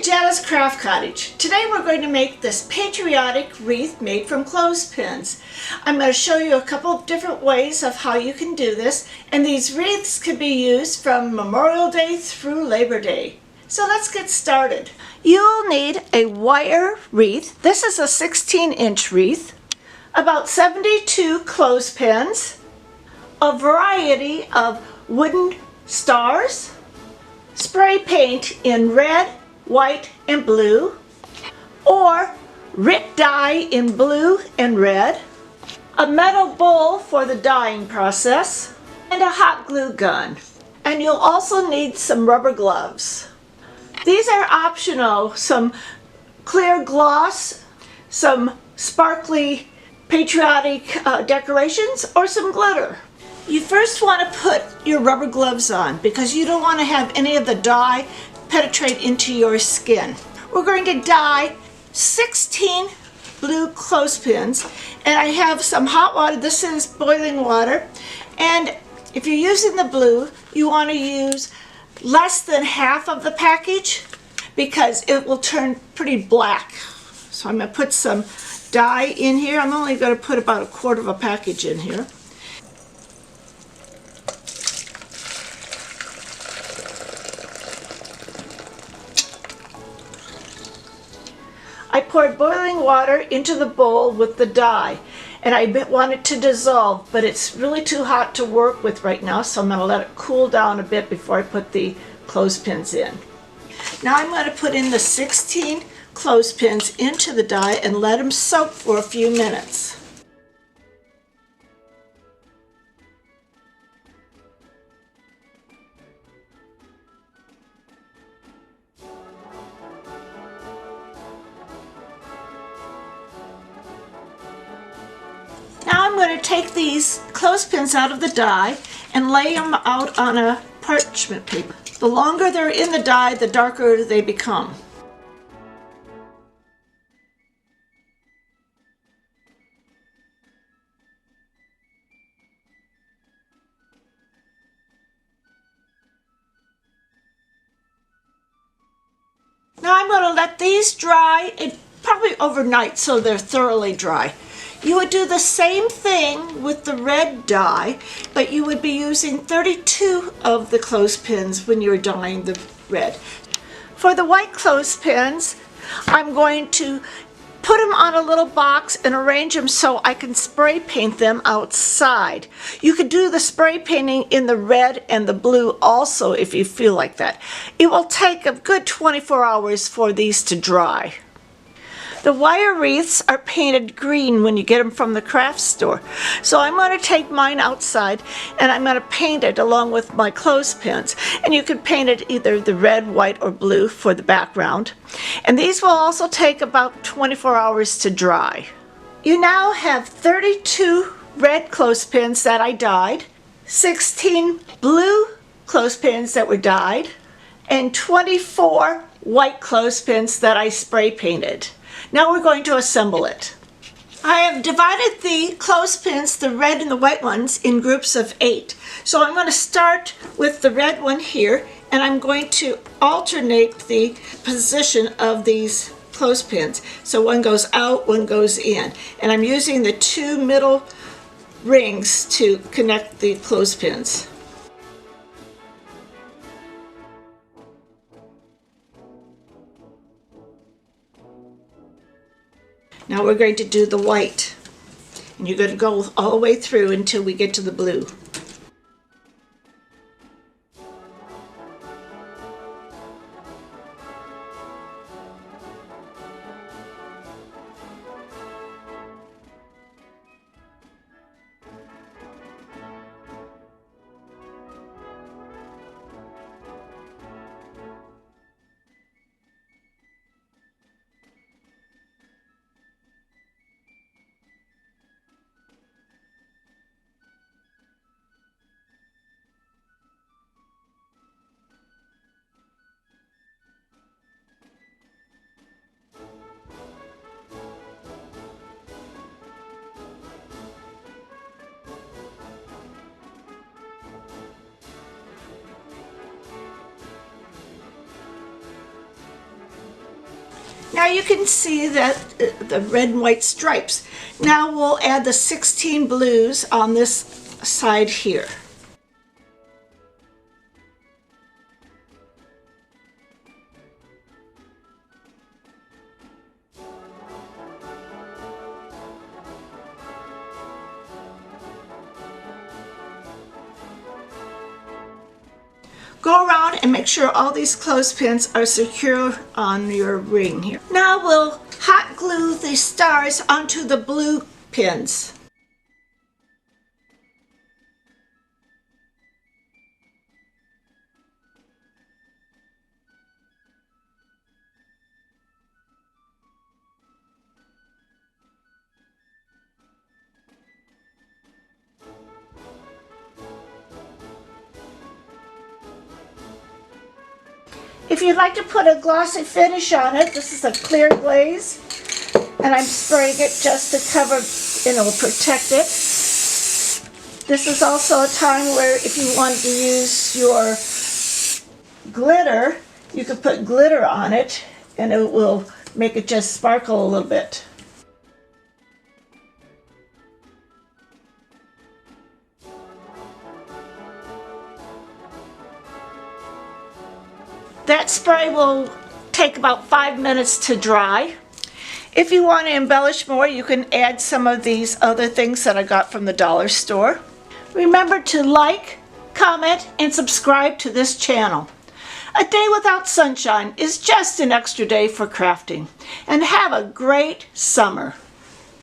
Jadda's Craft Cottage. Today we're going to make this patriotic wreath made from clothespins. I'm going to show you a couple of different ways of how you can do this, and these wreaths can be used from Memorial Day through Labor Day. So let's get started. You'll need a wire wreath. This is a 16-inch wreath, about 72 clothespins, a variety of wooden stars, spray paint in red, white, and blue, or Rit dye in blue and red, a metal bowl for the dyeing process, and a hot glue gun. And you'll also need some rubber gloves. These are optional, some clear gloss, some sparkly patriotic decorations, or some glitter. You first want to put your rubber gloves on because you don't want to have any of the dye penetrate into your skin. We're going to dye 16 blue clothespins, and I have some hot water. This is boiling water, and if you're using the blue, you want to use less than half of the package because it will turn pretty black. So I'm going to put some dye in here. I'm only going to put about 1/4 of a package in here. I poured boiling water into the bowl with the dye, and I want it to dissolve, but it's really too hot to work with right now, so I'm going to let it cool down a bit before I put the clothespins in. Now I'm going to put in the 16 clothespins into the dye and let them soak for a few minutes. Now I'm going to take these clothespins out of the dye and lay them out on a parchment paper. The longer they're in the dye, the darker they become. Now I'm going to let these dry, probably overnight, so they're thoroughly dry. You would do the same thing with the red dye, but you would be using 32 of the clothespins when you're dyeing the red. For the white clothespins, I'm going to put them on a little box and arrange them so I can spray paint them outside. You could do the spray painting in the red and the blue also if you feel like that. It will take a good 24 hours for these to dry. The wire wreaths are painted green when you get them from the craft store. So I'm going to take mine outside and I'm going to paint it along with my clothespins. And you can paint it either the red, white, or blue for the background. And these will also take about 24 hours to dry. You now have 32 red clothespins that I dyed, 16 blue clothespins that were dyed, and 24 white clothespins that I spray painted. Now we're going to assemble it. I have divided the clothespins, the red and the white ones, in groups of 8. So I'm going to start with the red one here, and I'm going to alternate the position of these clothespins. So one goes out, one goes in. And I'm using the 2 middle rings to connect the clothespins. Now we're going to do the white, and you're going to go all the way through until we get to the blue. Now you can see that the red and white stripes. Now we'll add the 16 blues on this side here. Go around and make sure all these clothespins are secure on your ring here. Now we'll hot glue the stars onto the blue pins. If you'd like to put a glossy finish on it, this is a clear glaze, and I'm spraying it just to cover, and it will protect it. This is also a time where if you want to use your glitter, you can put glitter on it, and it will make it just sparkle a little bit. That spray will take about 5 minutes to dry. If you want to embellish more, you can add some of these other things that I got from the dollar store. Remember to like, comment, and subscribe to this channel. A day without sunshine is just an extra day for crafting. And have a great summer.